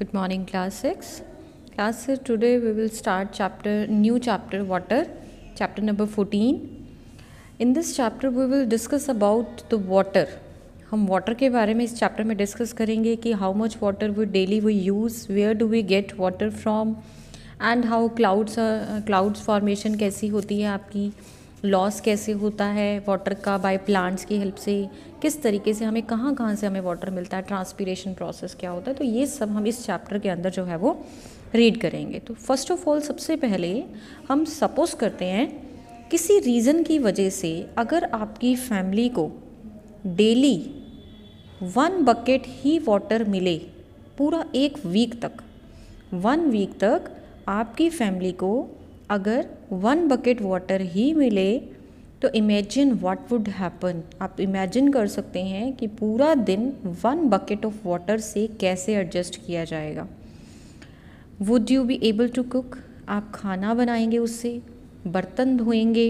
Good morning, class 6. Class 6, today we will start new chapter water, chapter number 14. In this chapter we will discuss about the water. हम water के बारे में इस chapter में discuss करेंगे कि how much water we daily we use, where do we get water from and how clouds formation कैसी होती है आपकी, लॉस कैसे होता है वाटर का बाय प्लांट्स की हेल्प से, किस तरीके से हमें कहाँ से हमें वाटर मिलता है, ट्रांसपीरेशन प्रोसेस क्या होता है। तो ये सब हम इस चैप्टर के अंदर जो है वो रीड करेंगे। तो फर्स्ट ऑफ ऑल सबसे पहले हम सपोज करते हैं किसी रीज़न की वजह से अगर आपकी फैमिली को डेली 1 बकेट ही वाटर मिले पूरा 1 वीक तक, 1 वीक तक आपकी फैमिली को अगर 1 बकेट वाटर ही मिले तो इमेजिन व्हाट वुड हैपन। आप इमेजिन कर सकते हैं कि पूरा दिन 1 बकेट ऑफ वाटर से कैसे एडजस्ट किया जाएगा। Would you be able to cook? आप खाना बनाएंगे उससे, बर्तन धोएंगे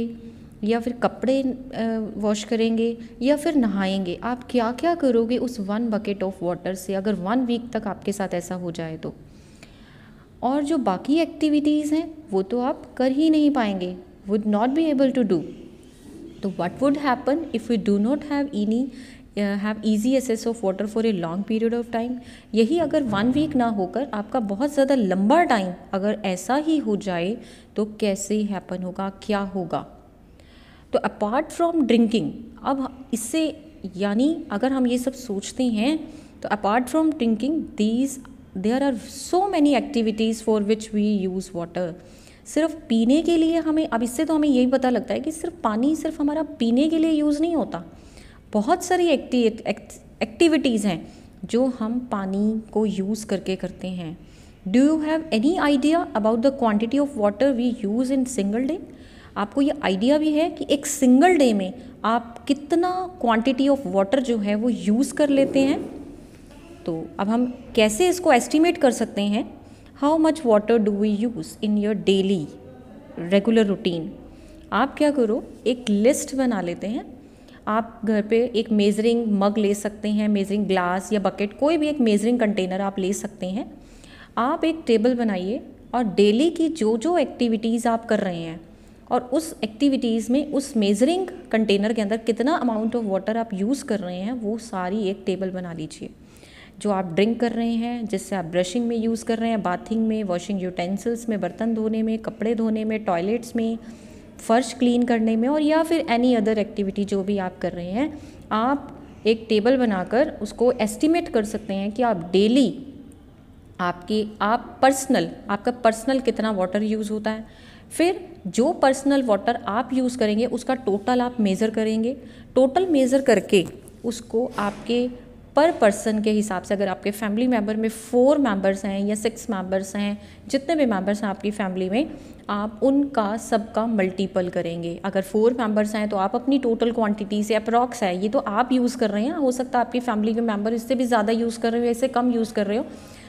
या फिर कपड़े वॉश करेंगे या फिर नहाएंगे। आप क्या क्या करोगे उस 1 बकेट ऑफ वाटर से अगर 1 वीक तक आपके साथ ऐसा हो जाए तो। और जो बाकी एक्टिविटीज़ हैं वो तो आप कर ही नहीं पाएंगे, would not be able to do. तो what would happen if we do not have easy access of water for a long period of time. यही अगर 1 वीक ना होकर आपका बहुत ज़्यादा लंबा टाइम अगर ऐसा ही हो जाए तो कैसे हैपन होगा, क्या होगा। तो अपार्ट फ्रॉम ड्रिंकिंग, अब इससे यानी अगर हम ये सब सोचते हैं तो apart from drinking there are so many activities for which we use water. सिर्फ पीने के लिए हमें, अब इससे तो हमें यही पता लगता है कि सिर्फ पानी सिर्फ हमारा पीने के लिए यूज़ नहीं होता। बहुत सारी एक्टिविटीज़ हैं जो हम पानी को यूज़ करके करते हैं। Do you have any idea about the quantity of water we use in single day? आपको ये आइडिया भी है कि एक सिंगल डे में आप कितना क्वांटिटी ऑफ वाटर जो है वो यूज़ कर लेते हैं। तो अब हम कैसे इसको एस्टिमेट कर सकते हैं, how much water do we use in your daily regular routine. आप क्या करो, एक लिस्ट बना लेते हैं। आप घर पे एक मेजरिंग मग ले सकते हैं, मेजरिंग ग्लास या बकेट, कोई भी एक मेजरिंग कंटेनर आप ले सकते हैं। आप एक टेबल बनाइए और डेली की जो जो एक्टिविटीज़ आप कर रहे हैं और उस एक्टिविटीज़ में उस मेजरिंग कंटेनर के अंदर कितना अमाउंट ऑफ वाटर आप यूज़ कर रहे हैं वो सारी एक टेबल बना लीजिए। जो आप ड्रिंक कर रहे हैं, जिससे आप ब्रशिंग में यूज़ कर रहे हैं, बाथिंग में, वॉशिंग यूटेंसिल्स में, बर्तन धोने में, कपड़े धोने में, टॉयलेट्स में, फ़र्श क्लीन करने में, और या फिर एनी अदर एक्टिविटी जो भी आप कर रहे हैं, आप एक टेबल बनाकर उसको एस्टिमेट कर सकते हैं कि आप डेली आपका पर्सनल कितना वाटर यूज़ होता है। फिर जो पर्सनल वाटर आप यूज़ करेंगे उसका टोटल आप मेज़र करेंगे। टोटल मेज़र करके उसको आपके पर पर्सन के हिसाब से, अगर आपके फैमिली मेम्बर में 4 मेंबर्स हैं या 6 मेंबर्स हैं, जितने भी मेंबर्स हैं आपकी फैमिली में, आप उनका सबका मल्टीपल करेंगे। अगर 4 मेंबर्स हैं तो आप अपनी टोटल क्वांटिटी से, अप्रॉक्स है ये तो आप यूज़ कर रहे हैं, हो सकता है आपकी फैमिली के मेंबर इससे भी ज़्यादा यूज़ कर रहे हो, इससे कम यूज़ कर रहे हो,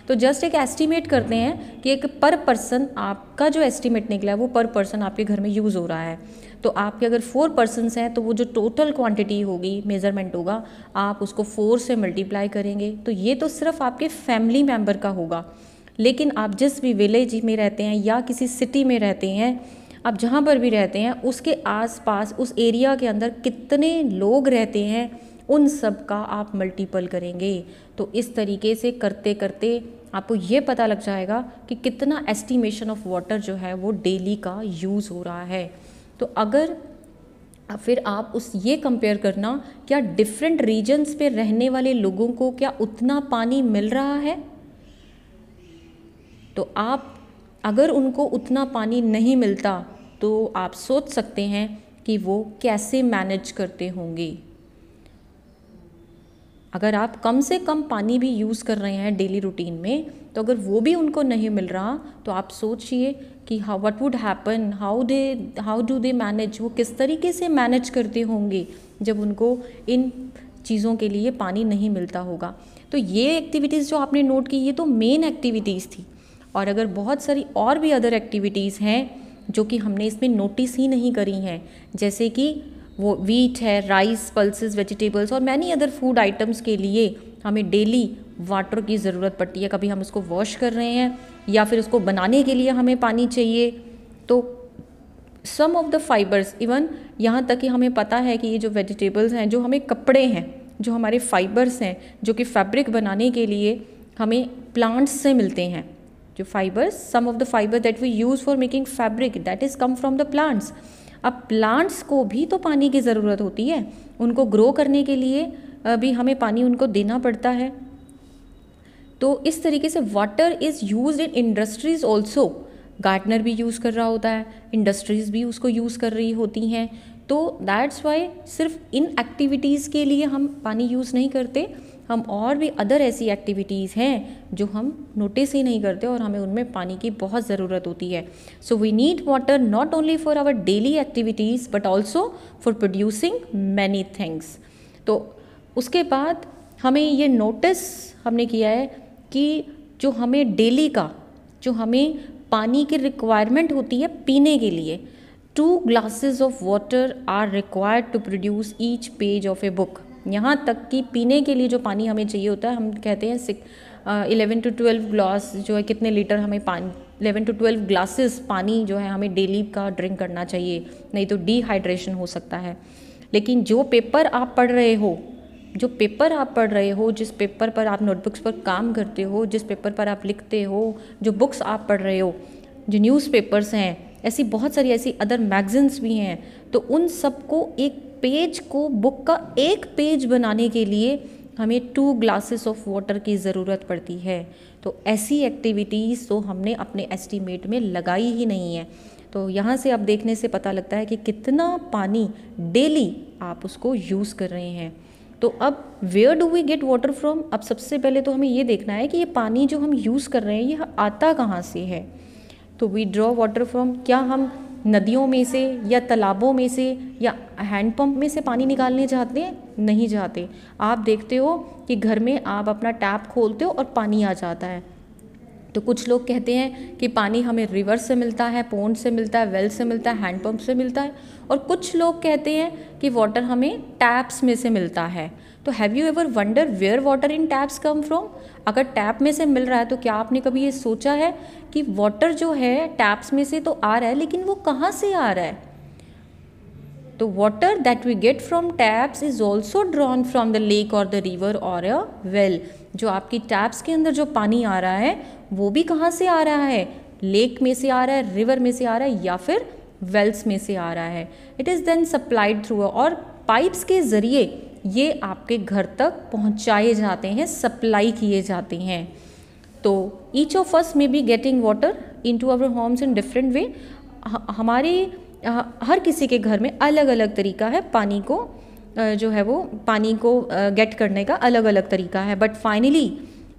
तो जस्ट एक एस्टिमेट करते हैं कि एक पर पर्सन आपका जो एस्टिमेट निकला है वो पर पर्सन आपके घर में यूज़ हो रहा है। तो आपके अगर 4 पर्सन्स हैं तो वो जो टोटल क्वांटिटी होगी, मेज़रमेंट होगा, आप उसको 4 से मल्टीप्लाई करेंगे। तो ये तो सिर्फ आपके फैमिली मेम्बर का होगा, लेकिन आप जिस भी विलेज में रहते हैं या किसी सिटी में रहते हैं, आप जहाँ पर भी रहते हैं उसके आसपास उस एरिया के अंदर कितने लोग रहते हैं उन सब का आप मल्टीपल करेंगे। तो इस तरीके से करते करते आपको ये पता लग जाएगा कि कितना एस्टिमेशन ऑफ वाटर जो है वो डेली का यूज़ हो रहा है। तो अगर फिर आप ये कंपेयर करना, क्या डिफरेंट रीजन्स पे रहने वाले लोगों को क्या उतना पानी मिल रहा है। तो आप अगर उनको उतना पानी नहीं मिलता तो आप सोच सकते हैं कि वो कैसे मैनेज करते होंगे। अगर आप कम से कम पानी भी यूज़ कर रहे हैं डेली रूटीन में, तो अगर वो भी उनको नहीं मिल रहा तो आप सोचिए कि what would happen, how do they manage, वो किस तरीके से मैनेज करते होंगे जब उनको इन चीज़ों के लिए पानी नहीं मिलता होगा। तो ये एक्टिविटीज़ जो आपने नोट की ये तो मेन एक्टिविटीज़ थी, और अगर बहुत सारी और भी अदर एक्टिविटीज़ हैं जो कि हमने इसमें नोटिस ही नहीं करी हैं, जैसे कि वो वीट है, राइस, पल्सेस, वेजिटेबल्स और मैनी अदर फूड आइटम्स के लिए हमें डेली वाटर की ज़रूरत पड़ती है। कभी हम उसको वॉश कर रहे हैं या फिर उसको बनाने के लिए हमें पानी चाहिए। तो सम ऑफ द फाइबर्स, इवन यहाँ तक कि हमें पता है कि ये जो वेजिटेबल्स हैं, जो हमें कपड़े हैं, जो हमारे फाइबर्स हैं, जो कि फैब्रिक बनाने के लिए हमें प्लांट्स से मिलते हैं, जो fibres, some of the fibre that we use for making fabric that is come from the plants. अब प्लांट्स को भी तो पानी की ज़रूरत होती है, उनको ग्रो करने के लिए भी हमें पानी उनको देना पड़ता है। तो इस तरीके से water is used in industries also. Gardener भी यूज़ कर रहा होता है, इंडस्ट्रीज़ भी उसको यूज़ कर रही होती हैं। तो दैट्स वाई सिर्फ इन एक्टिविटीज़ के लिए हम पानी यूज़ नहीं करते, हम और भी अदर ऐसी एक्टिविटीज़ हैं जो हम नोटिस ही नहीं करते और हमें उनमें पानी की बहुत ज़रूरत होती है। So we need water not only for our daily activities but also for producing many things. तो उसके बाद हमें ये नोटिस हमने किया है कि जो हमें डेली का, जो हमें पानी की रिक्वायरमेंट होती है पीने के लिए, 2 glasses of water are required to produce each page of a book. यहाँ तक कि पीने के लिए जो पानी हमें चाहिए होता है, हम कहते हैं 11 to 12 ग्लास जो है, कितने लीटर हमें पानी, 11 to 12 ग्लासेस पानी जो है हमें डेली का ड्रिंक करना चाहिए, नहीं तो डिहाइड्रेशन हो सकता है। लेकिन जो पेपर आप पढ़ रहे हो, जिस पेपर पर आप नोटबुक्स पर काम करते हो, जिस पेपर पर आप लिखते हो, जो बुक्स आप पढ़ रहे हो, जो न्यूज़पेपर्स हैं, ऐसी बहुत सारी ऐसी अदर मैगज़ीन्स भी हैं, तो उन सबको एक पेज को, बुक का एक पेज बनाने के लिए हमें 2 glasses ऑफ वाटर की ज़रूरत पड़ती है। तो ऐसी एक्टिविटीज़ तो हमने अपने एस्टीमेट में लगाई ही नहीं है। तो यहाँ से अब देखने से पता लगता है कि कितना पानी डेली आप उसको यूज़ कर रहे हैं। तो अब where do we get water from? अब सबसे पहले तो हमें ये देखना है कि ये पानी जो हम यूज़ कर रहे हैं ये आता कहाँ से है। तो वी ड्रॉ वाटर फ्रॉम, क्या हम नदियों में से या तालाबों में से या हैंडपम्प में से पानी निकालने चाहते हैं? नहीं चाहते। आप देखते हो कि घर में आप अपना टैप खोलते हो और पानी आ जाता है। तो कुछ लोग कहते हैं कि पानी हमें रिवर से मिलता है, पोंड से मिलता है, वेल से मिलता है, हैंडपम्प से मिलता है, और कुछ लोग कहते हैं कि वाटर हमें टैप्स में से मिलता है। तो have you ever wonder where water in taps come from? अगर टैप में से मिल रहा है तो क्या आपने कभी ये सोचा है कि वाटर जो है टैप्स में से तो आ रहा है, लेकिन वो कहाँ से आ रहा है? तो water that we get from taps is also drawn from the lake और द रिवर और अ वेल। जो आपकी टैप्स के अंदर जो पानी आ रहा है वो भी कहाँ से आ रहा है? लेक में से आ रहा है, रिवर में से आ रहा है, या फिर वेल्स में से आ रहा है। It is then supplied through, और पाइप्स के ज़रिए ये आपके घर तक पहुँचाए जाते हैं, सप्लाई किए जाते हैं। तो each of us may be getting water into our homes in different way. हमारे हर किसी के घर में अलग अलग तरीका है पानी को जो है वो पानी को गेट करने का अलग अलग तरीका है। बट फाइनली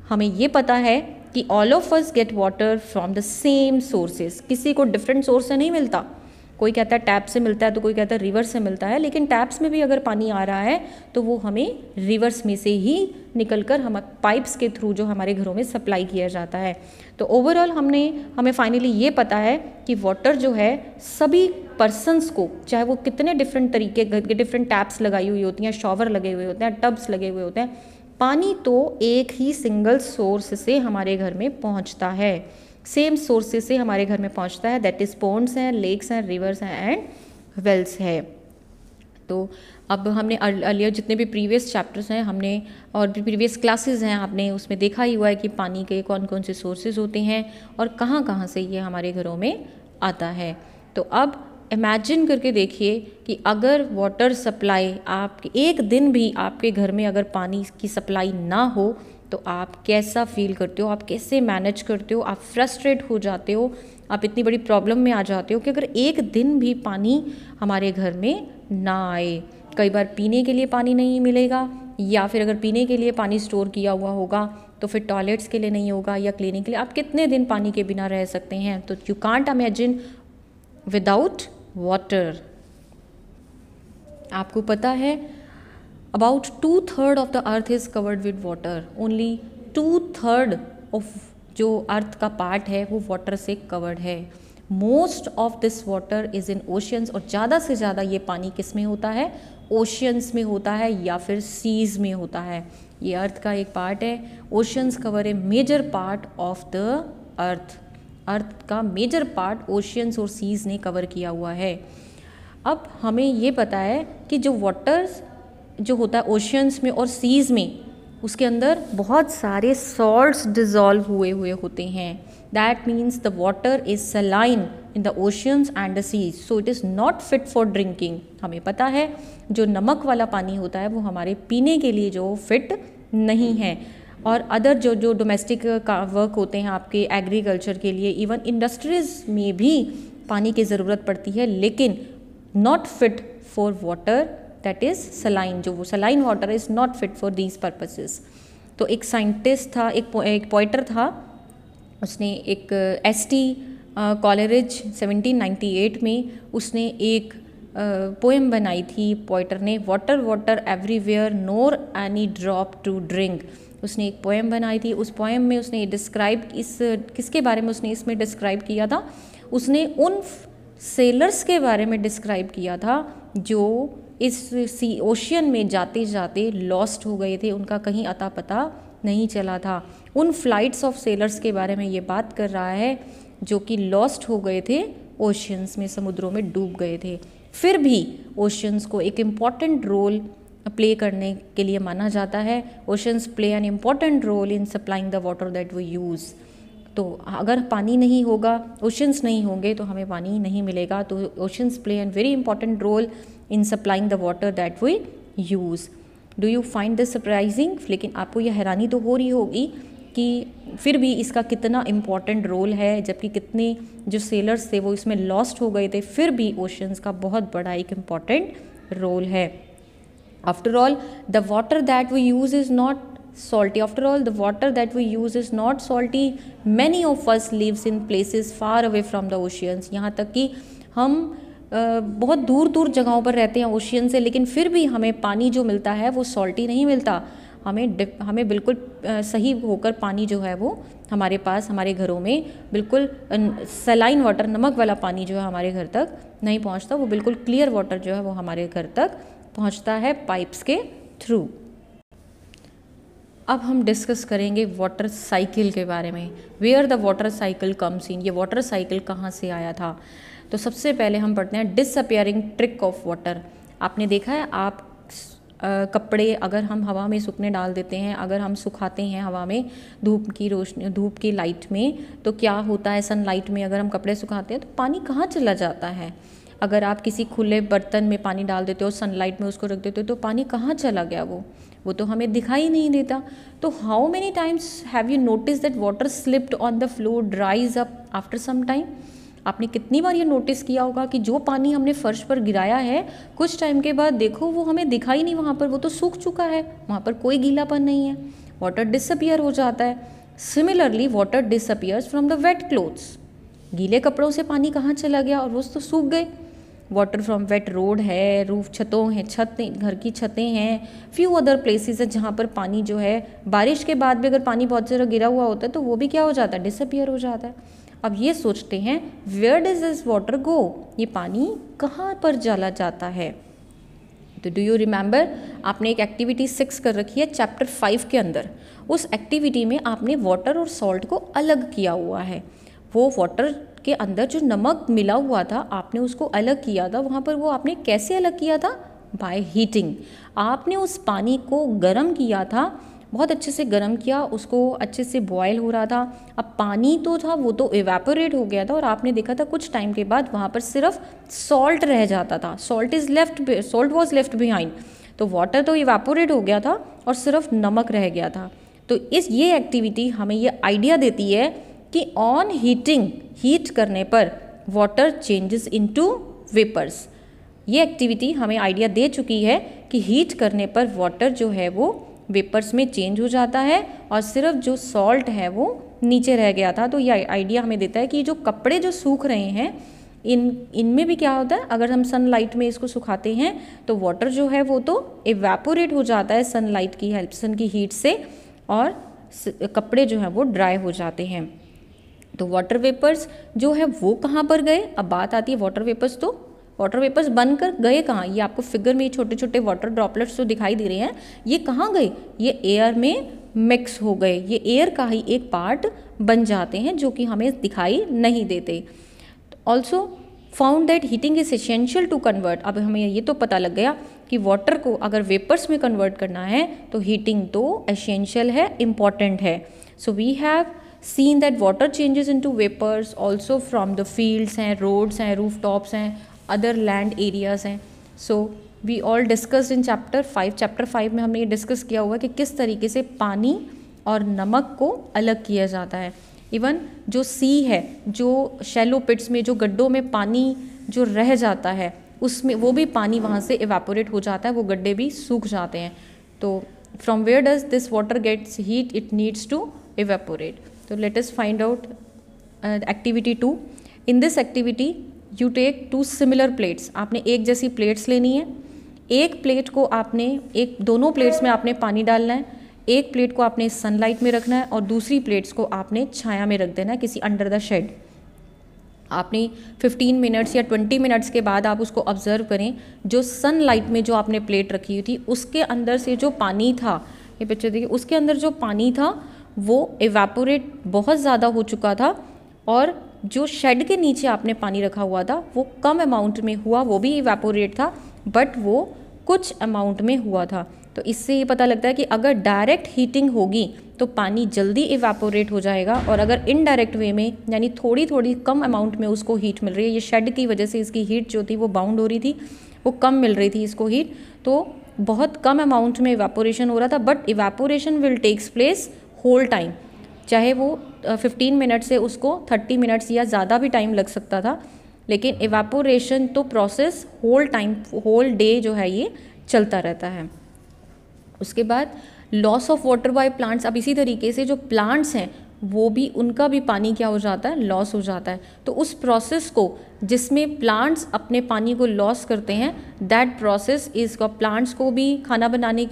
हमें ये पता है कि all of us gate water from the same sources. किसी को डिफरेंट सोर्स से नहीं मिलता। कोई कहता है टैप से मिलता है, तो कोई कहता है रिवर से मिलता है, लेकिन टैप्स में भी अगर पानी आ रहा है तो वो हमें रिवर्स में से ही निकलकर हम पाइप्स के थ्रू जो हमारे घरों में सप्लाई किया जाता है। तो ओवरऑल हमें फाइनली ये पता है कि वाटर जो है सभी पर्सनस को, चाहे वो कितने डिफरेंट तरीके के डिफरेंट टैप्स लगाई हुई होती हैं, शॉवर लगे हुए होते हैं, टब्स लगे हुए होते हैं, पानी तो एक ही सिंगल सोर्स से हमारे घर में पहुंचता है, सेम सोर्सेज से हमारे घर में पहुंचता है। दैट इज़ पॉन्ड्स हैं, लेक्स हैं, रिवर्स हैं एंड वेल्स है। तो अब हमने अर्लियर जितने भी प्रीवियस चैप्टर्स हैं हमने और भी प्रीवियस क्लासेस हैं आपने उसमें देखा ही हुआ है कि पानी के कौन कौन से सोर्सेज होते हैं और कहाँ कहाँ से ये हमारे घरों में आता है। तो अब इमेजिन करके देखिए कि अगर वाटर सप्लाई आप एक दिन भी आपके घर में अगर पानी की सप्लाई ना हो तो आप कैसा फील करते हो, आप कैसे मैनेज करते हो, आप फ्रस्ट्रेट हो जाते हो, आप इतनी बड़ी प्रॉब्लम में आ जाते हो कि अगर एक दिन भी पानी हमारे घर में ना आए। कई बार पीने के लिए पानी नहीं मिलेगा, या फिर अगर पीने के लिए पानी स्टोर किया हुआ होगा तो फिर टॉयलेट्स के लिए नहीं होगा या क्लीनिंग के लिए। आप कितने दिन पानी के बिना रह सकते हैं? तो you can't imagine without water. आपको पता है about 2/3 of the earth is covered with water. Only 2/3 of जो अर्थ का पार्ट है वो वाटर से कवर्ड है। Most of this water is in oceans, और ज़्यादा से ज़्यादा ये पानी किस में होता है? ओशियंस में होता है या फिर सीज में होता है। ये अर्थ का एक पार्ट है। Oceans cover a major part of the earth. अर्थ का मेजर पार्ट ओशियंस और सीज ने कवर किया हुआ है। अब हमें ये पता है कि जो वाटर्स जो होता है ओशियंस में और सीज में, उसके अंदर बहुत सारे सॉल्ट्स डिज़ोल्व हुए हुए होते हैं। That means the water is saline in the oceans and the seas, so it is not fit for drinking. हमें पता है जो नमक वाला पानी होता है वो हमारे पीने के लिए जो फिट नहीं है। और अदर जो डोमेस्टिक का वर्क होते हैं आपके एग्रीकल्चर के लिए, इवन इंडस्ट्रीज़ में भी पानी की ज़रूरत पड़ती है, लेकिन not fit for water that is saline. जो वो saline water is not fit for these purposes. तो एक साइंटिस्ट था, एक पोइटर था, उसने एक एसटी कॉलेरिज 1798 में उसने एक पोएम बनाई थी पोइटर ने, water water everywhere nor any drop to drink. उसने एक पोएम बनाई थी। उस पोएम में उसने डिस्क्राइब किसके बारे में उसने इसमें डिस्क्राइब किया था, उसने उन सेलर्स के बारे में डिस्क्राइब किया था जो इस ओशियन में जाते जाते लॉस्ट हो गए थे, उनका कहीं अता पता नहीं चला था। उन फ्लाइट्स ऑफ सेलर्स के बारे में ये बात कर रहा है जो कि लॉस्ट हो गए थे ओशियंस में, समुद्रों में डूब गए थे। फिर भी ओशियंस को एक इम्पॉर्टेंट रोल प्ले करने के लिए माना जाता है। Oceans play an important role in supplying the water that we use. तो अगर पानी नहीं होगा, ओशियंस नहीं होंगे तो हमें पानी नहीं मिलेगा। तो oceans play an very important role in supplying the water that we use. Do you find this surprising? लेकिन आपको यह हैरानी तो हो रही होगी कि फिर भी इसका कितना इम्पॉर्टेंट रोल है, जबकि कितने जो सेलर्स थे वो इसमें लॉस्ट हो गए थे, फिर भी ओशियंस का बहुत बड़ा एक इम्पॉर्टेंट रोल है। After all the water that we use is not salty. After all, the water that we use is not salty. Many of us lives in places far away from the oceans. यहाँ तक कि हम बहुत दूर दूर जगहों पर रहते हैं ओशियन से, लेकिन फिर भी हमें पानी जो मिलता है वो सॉल्टी नहीं मिलता। हमें बिल्कुल सही होकर पानी जो है वो हमारे पास, हमारे घरों में बिल्कुल सलाइन वाटर, नमक वाला पानी जो है हमारे घर तक नहीं पहुंचता। वो बिल्कुल क्लियर वाटर जो है वो हमारे घर तक पहुंचता है पाइप्स के थ्रू। अब हम डिस्कस करेंगे वाटर साइकिल के बारे में। Where the water cycle comes in, ये वाटर साइकिल कहाँ से आया था। तो सबसे पहले हम पढ़ते हैं डिसअपियरिंग ट्रिक ऑफ वाटर। आपने देखा है आप कपड़े अगर हम हवा में सूखने डाल देते हैं, अगर हम सुखाते हैं हवा में धूप की रोशनी, धूप की लाइट में, तो क्या होता है सनलाइट में अगर हम कपड़े सुखाते हैं तो पानी कहाँ चला जाता है। अगर आप किसी खुले बर्तन में पानी डाल देते हो, सनलाइट में उसको रख देते हो, तो पानी कहाँ चला गया वो तो हमें दिखाई नहीं देता। तो how many times have you notice that water slipped on the floor dries up after some time. आपने कितनी बार ये नोटिस किया होगा कि जो पानी हमने फर्श पर गिराया है कुछ टाइम के बाद देखो वो हमें दिखाई नहीं वहाँ पर, वो तो सूख चुका है, वहाँ पर कोई गीलापन नहीं है, वाटर डिसअपियर हो जाता है। Similarly water disappears from the wet clothes. गीले कपड़ों से पानी कहाँ चला गया और वो तो सूख गए। वाटर फ्रॉम वेट रोड है, रूफ छतों हैं, घर की छतें हैं, फ्यू अदर प्लेसेस है जहाँ पर पानी जो है बारिश के बाद भी अगर पानी बहुत सारा गिरा हुआ होता है तो वो भी क्या हो जाता है, डिसअपियर हो जाता है। अब ये सोचते हैं where does this water go, ये पानी कहाँ पर चला जाता है। तो डू यू रिमेंबर, आपने एक एक्टिविटी 6 कर रखी है चैप्टर 5 के अंदर। उस एक्टिविटी में आपने वाटर और सॉल्ट को अलग किया हुआ है। वो वाटर के अंदर जो नमक मिला हुआ था आपने उसको अलग किया था। वहाँ पर वो आपने कैसे अलग किया था, बाय हीटिंग। आपने उस पानी को गर्म किया था, बहुत अच्छे से गर्म किया, उसको अच्छे से बॉयल हो रहा था। अब पानी तो था वो तो इवेपोरेट हो गया था और आपने देखा था कुछ टाइम के बाद वहाँ पर सिर्फ सॉल्ट रह जाता था। Salt was left behind. तो वाटर तो इवेपोरेट हो गया था और सिर्फ नमक रह गया था। तो ये एक्टिविटी हमें ये आइडिया देती है कि ऑन हीटिंग, हीट करने पर वाटर चेंजेस इनटू वेपर्स। ये एक्टिविटी हमें आइडिया दे चुकी है कि हीट करने पर वाटर जो है वो वेपर्स में चेंज हो जाता है और सिर्फ जो सॉल्ट है वो नीचे रह गया था। तो ये आइडिया हमें देता है कि जो कपड़े जो सूख रहे हैं इनमें भी क्या होता है, अगर हम सनलाइट में इसको सुखाते हैं तो वाटर जो है वो तो इवेपोरेट हो जाता है सनलाइट की हेल्प, सन की हीट से, और कपड़े जो हैं वो ड्राई हो जाते हैं। तो वाटर वेपर्स जो है वो कहाँ पर गए। अब बात आती है वाटर वेपर्स तो वाटर वेपर्स बनकर गए कहाँ, ये आपको फिगर में छोटे छोटे वाटर ड्रॉपलेट्स जो दिखाई दे रहे हैं ये कहाँ गए, ये एयर में मिक्स हो गए, ये एयर का ही एक पार्ट बन जाते हैं जो कि हमें दिखाई नहीं देते। Also found that heating is essential to convert, अब हमें ये तो पता लग गया कि वाटर को अगर वेपर्स में कन्वर्ट करना है तो हीटिंग तो एसेंशियल है, इम्पॉर्टेंट है। So we have seen that water changes into vapours also from the fields हैं, रोड्स हैं, रूफ टॉप्स हैं, अदर लैंड एरियाज हैं। So we all discussed in chapter 5। Chapter 5 में हमने ये डिस्कस किया हुआ कि किस तरीके से पानी और नमक को अलग किया जाता है। इवन जो सी है, जो शैलो पिट्स में जो गड्ढों में पानी जो रह जाता है उसमें वो भी पानी वहाँ से इवेपोरेट हो जाता है, वो गड्ढे भी सूख जाते हैं। तो from where does this water gets heat, it needs to evaporate. तो let us find out activity 2। In this activity you take 2 similar plates, आपने एक जैसी प्लेट्स लेनी है, एक प्लेट को आपने दोनों प्लेट्स में आपने पानी डालना है, एक प्लेट को आपने सनलाइट में रखना है और दूसरी प्लेट्स को आपने छाया में रख देना है किसी अंडर द शेड। आपने 15 मिनट्स या 20 मिनट्स के बाद आप उसको ऑब्जर्व करें, जो सनलाइट में जो आपने प्लेट रखी हुई थी उसके अंदर से जो पानी था, ये पिक्चर देखिए, उसके अंदर जो पानी था वो इवेपोरेट बहुत ज़्यादा हो चुका था और जो शेड के नीचे आपने पानी रखा हुआ था वो कम अमाउंट में हुआ, वो भी इवेपोरेट था बट वो कुछ अमाउंट में हुआ था। तो इससे ये पता लगता है कि अगर डायरेक्ट हीटिंग होगी तो पानी जल्दी इवेपोरेट हो जाएगा और अगर इनडायरेक्ट वे में यानी थोड़ी थोड़ी कम अमाउंट में उसको हीट मिल रही है, ये शेड की वजह से इसकी हीट जो थी वो बाउंड हो रही थी, वो कम मिल रही थी इसको हीट, तो बहुत कम अमाउंट में इवेपोरेशन हो रहा था। But evaporation will takes place whole time, चाहे वो 15 मिनट से उसको 30 मिनट्स या ज़्यादा भी टाइम लग सकता था, लेकिन इवेपोरेशन तो process whole time, whole day जो है ये चलता रहता है। उसके बाद loss of water by plants, अब इसी तरीके से जो प्लांट्स हैं वो भी, उनका भी पानी क्या हो जाता है, लॉस हो जाता है। तो उस प्रोसेस को जिसमें प्लांट्स अपने पानी को लॉस करते हैं, दैट प्रोसेस इज, प्लांट्स को भी खाना बनाने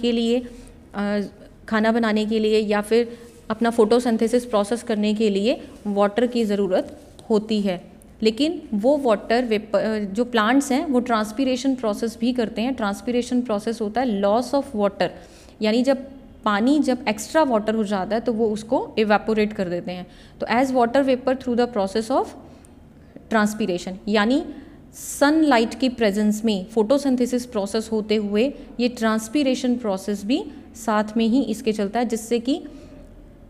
के लिए या फिर अपना फोटोसिंथेसिस प्रोसेस करने के लिए वाटर की ज़रूरत होती है। लेकिन वो वाटर वेपर जो प्लांट्स हैं वो ट्रांसपीरेशन प्रोसेस भी करते हैं। ट्रांसपीरेशन प्रोसेस होता है लॉस ऑफ वाटर, यानी जब एक्स्ट्रा वाटर हो जाता है तो वो उसको इवेपोरेट कर देते हैं। तो as water vapour through the process of transpiration, यानी सनलाइट की प्रेजेंस में फोटोसिंथेसिस प्रोसेस होते हुए ये ट्रांसपीरेशन प्रोसेस भी साथ में ही इसके चलता है, जिससे कि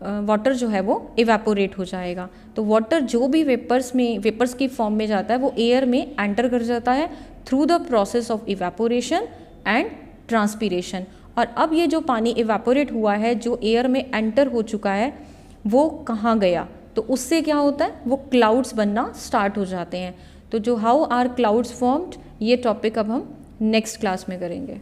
वाटर जो है वो इवेपोरेट हो जाएगा। तो वाटर जो भी वेपर्स की फॉर्म में जाता है वो एयर में एंटर कर जाता है through the process of evaporation and transpiration. और अब ये जो पानी इवेपोरेट हुआ है, जो एयर में एंटर हो चुका है, वो कहाँ गया, तो उससे क्या होता है, वो क्लाउड्स बनना स्टार्ट हो जाते हैं। तो जो हाउ आर क्लाउड्स फॉर्म्ड, ये टॉपिक अब हम नेक्स्ट क्लास में करेंगे।